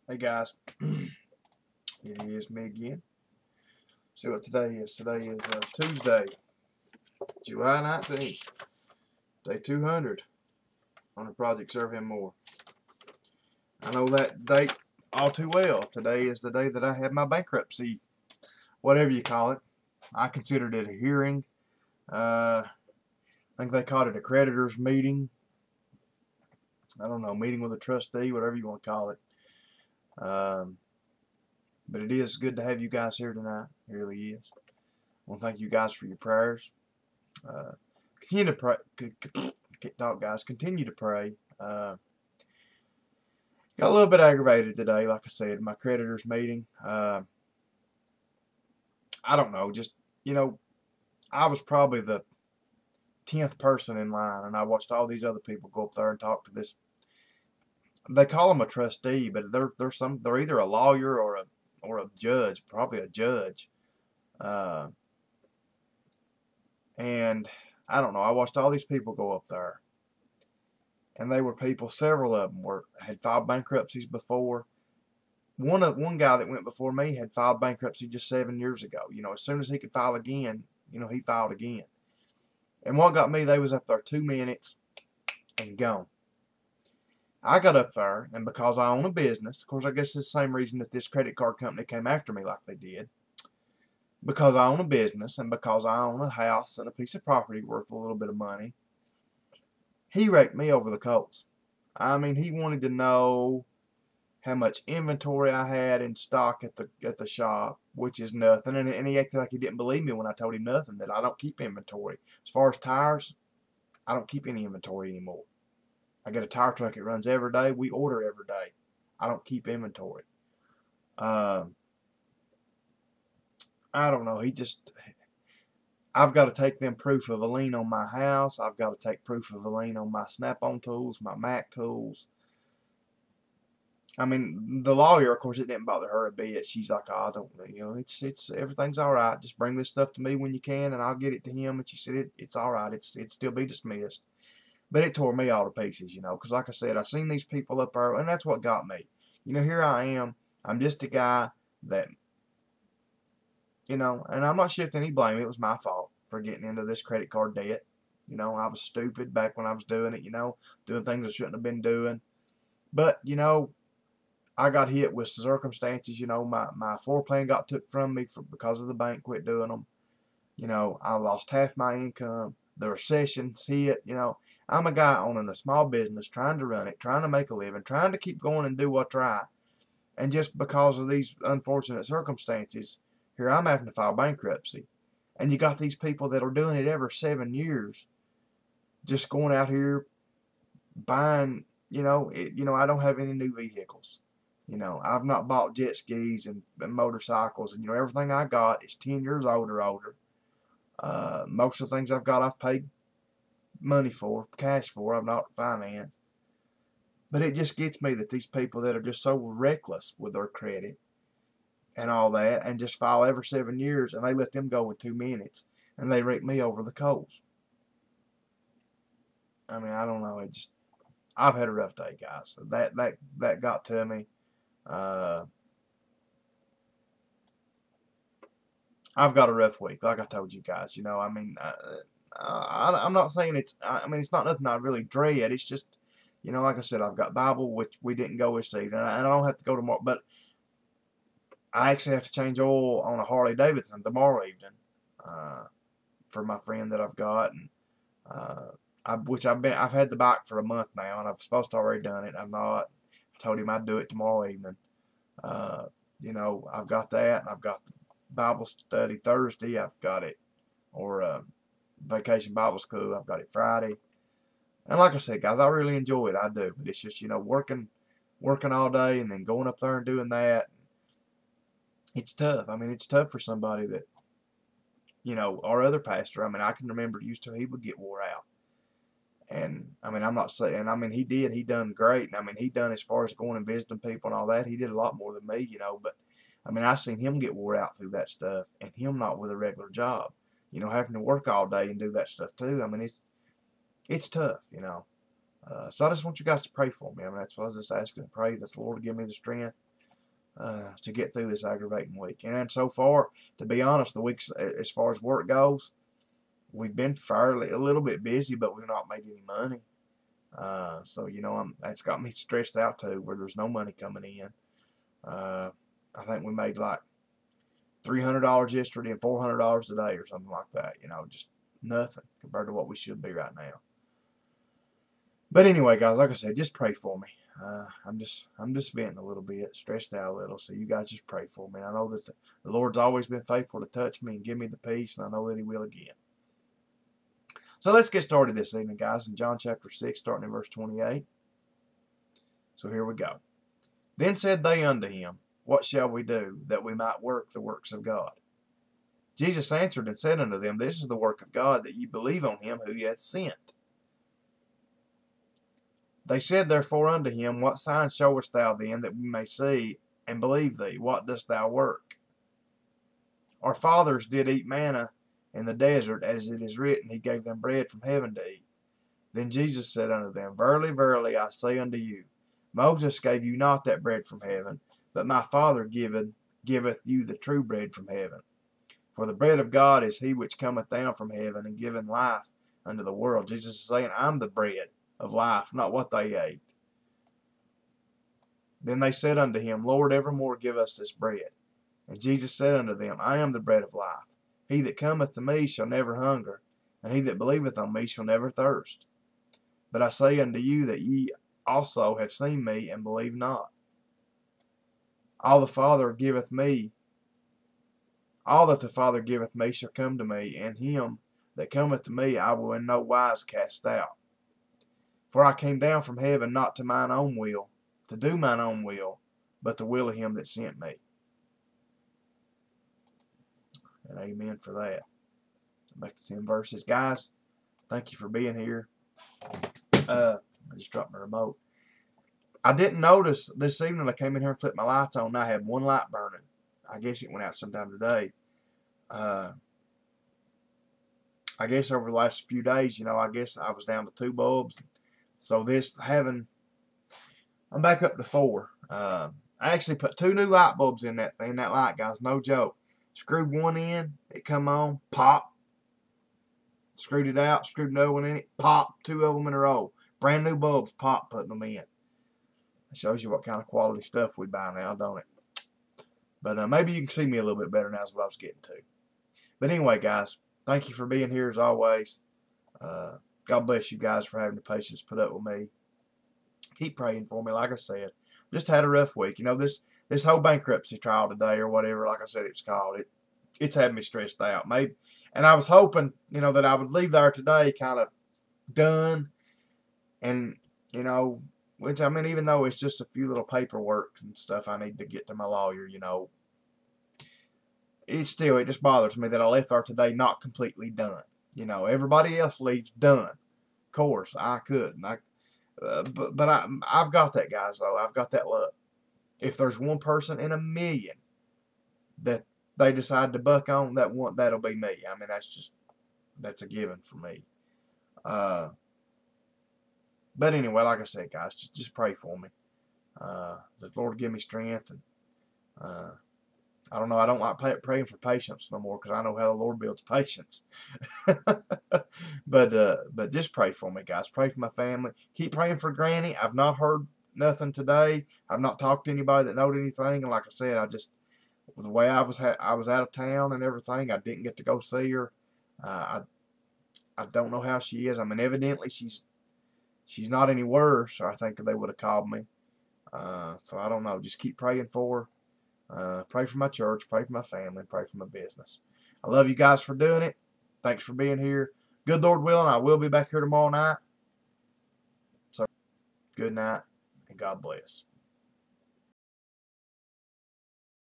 Hey guys, it is me again. See what today is. Today is Tuesday, July 19th, day 200 on the project Serve Him More. I know that date all too well. Today is the day that I had my bankruptcy, whatever you call it. I considered it a hearing. I think they called it a creditors meeting. I don't know, meeting with a trustee, whatever you want to call it. But it is good to have you guys here tonight. It really is. I want to thank you guys for your prayers. Continue to pray. Talk, guys. Continue to pray. Got a little bit aggravated today, like I said, my creditors meeting. I don't know, just, I was probably the 10th person in line, and I watched all these other people go up there and talk to this. They call them a trustee, but they're either a lawyer or a judge, probably a judge. And I don't know. I watched all these people go up there, and they were people. Several of them had filed bankruptcies before. One guy that went before me had filed bankruptcy just 7 years ago. As soon as he could file again, he filed again. And what got me, they was up there 2 minutes and gone. I got up there, and because I own a business, of course, I guess it's the same reason that this credit card company came after me like they did. Because I own a business, and because I own a house and a piece of property worth a little bit of money, he raked me over the coals. I mean, he wanted to know how much inventory I had in stock at the shop, which is nothing. And he acted like he didn't believe me when I told him nothing, that I don't keep inventory. As far as tires, I don't keep any inventory anymore. I get a tire truck. It runs every day. We order every day. I don't keep inventory. I don't know. I've got to take them proof of a lien on my house. I've got to take proof of a lien on my Snap-on tools, my Mac tools. I mean, the lawyer, of course, it didn't bother her a bit. She's like, oh, I don't, it's everything's all right. Just bring this stuff to me when you can, and I'll get it to him. And she said, it's all right. It'd still be dismissed. But it tore me all to pieces, because like I said, I seen these people up there, and that's what got me. Here I am. I'm just a guy that, and I'm not shifting any blame. It was my fault for getting into this credit card debt. I was stupid back when I was doing it, doing things I shouldn't have been doing. But, I got hit with circumstances. My floor plan got took from me because of the bank quit doing them. I lost half my income. The recession's hit. I'm a guy owning a small business, trying to run it, trying to make a living, trying to keep going and do what's right. And just because of these unfortunate circumstances, here I'm having to file bankruptcy. And you got these people that are doing it every 7 years, just going out here buying. I don't have any new vehicles. I've not bought jet skis and motorcycles, and everything I got is 10 years old or older. Most of the things I've got, I've paid money for, cash for. I've not financed. But it just gets me that these people that are just so reckless with their credit and all that, and just file every 7 years, and they let them go in 2 minutes, and they rake me over the coals. I mean, I don't know. I've had a rough day, guys. That got to me. I've got a rough week, like I told you guys. I'm not saying it's not nothing I really dread. It's just, like I said, I've got Bible, which we didn't go this evening, and I don't have to go tomorrow, but I actually have to change oil on a Harley Davidson tomorrow evening, for my friend that I've got, and I've had the bike for a month now, and I've supposed to already done it. I'm not. I told him I'd do it tomorrow evening. I've got that, and I've got the Bible study Thursday. I've got it, or vacation Bible school. I've got it Friday. And like I said, guys, I really enjoy it. I do. But it's just, working all day and then going up there and doing that. It's tough. I mean, it's tough for somebody that, our other pastor, I can remember he would get wore out. And, I'm not saying, he done great. And, he done as far as going and visiting people and all that. He did a lot more than me, but, I've seen him get wore out through that stuff, and him not with a regular job. Having to work all day and do that stuff too. It's tough, So I just want you guys to pray for me. That's what I was just asking to pray that the Lord will give me the strength to get through this aggravating week. And so far, to be honest, the weeks as far as work goes, we've been fairly a little bit busy, but we've not made any money. So you know, that's got me stressed out too, where there's no money coming in. I think we made like $300 yesterday and $400 today or something like that. You know, just nothing compared to what we should be right now. But anyway, guys, like I said, just pray for me. I'm just venting a little bit, stressed out a little. So you guys just pray for me. I know that the Lord's always been faithful to touch me and give me the peace, and I know that He will again. So let's get started this evening, guys, in John chapter 6, starting in verse 28. So here we go. Then said they unto him, What shall we do, that we might work the works of God? Jesus answered and said unto them, This is the work of God, that ye believe on him who he hath sent. They said therefore unto him, What sign showest thou then, that we may see and believe thee? What dost thou work? Our fathers did eat manna in the desert, as it is written, He gave them bread from heaven to eat. Then Jesus said unto them, Verily, verily, I say unto you, Moses gave you not that bread from heaven, but my Father giveth you the true bread from heaven. For the bread of God is he which cometh down from heaven, and giveth life unto the world. Jesus is saying, I'm the bread of life, not what they ate. Then they said unto him, Lord, evermore give us this bread. And Jesus said unto them, I am the bread of life. He that cometh to me shall never hunger, and he that believeth on me shall never thirst. But I say unto you that ye also have seen me, and believe not. All that the Father giveth me shall come to me, and him that cometh to me I will in no wise cast out. For I came down from heaven not to mine own will, to do mine own will, but the will of him that sent me. And amen for that. Back to 10 verses. Guys, thank you for being here. I just dropped my remote. I didn't notice this evening. I came in here and flipped my lights on, and I had one light burning. I guess it went out sometime today. I guess over the last few days, you know, I guess I was down to 2 bulbs. So I'm back up to 4. I actually put 2 new light bulbs in that light, guys. No joke. Screwed one in, it come on, pop. Screwed it out, screwed another one in it, pop. 2 of them in a row. Brand new bulbs, pop, putting them in. It shows you what kind of quality stuff we buy now, don't it? But maybe you can see me a little bit better now is what I was getting to. But anyway, guys, thank you for being here as always. God bless you guys for having the patience to put up with me. Keep praying for me, like I said. Just had a rough week. You know, this whole bankruptcy trial today, or whatever, like I said it's called, it's had me stressed out. Maybe, and I was hoping, you know, that I would leave there today kind of done. And, you know, which, I mean, even though it's just a few little paperwork and stuff I need to get to my lawyer, you know, it just bothers me that I left there today not completely done. You know, everybody else leaves done. Of course, I couldn't. But I've got that, guys, though. I've got that luck. If there's one person in a million that they decide to buck on, that'll be me. I mean, that's a given for me. But anyway, like I said, guys, just pray for me. The Lord give me strength, and I don't know. I don't like praying for patience no more, because I know how the Lord builds patience. But just pray for me, guys. Pray for my family. Keep praying for Granny. I've not heard nothing today. I've not talked to anybody that knowed anything. And like I said, the way I was out of town and everything, I didn't get to go see her. I don't know how she is. I mean, evidently she's not any worse, or I think they would have called me. So I don't know. Just keep praying for her. Pray for my church, pray for my family, pray for my business. I love you guys for doing it. Thanks for being here. Good Lord willing, I will be back here tomorrow night. So, good night, and God bless.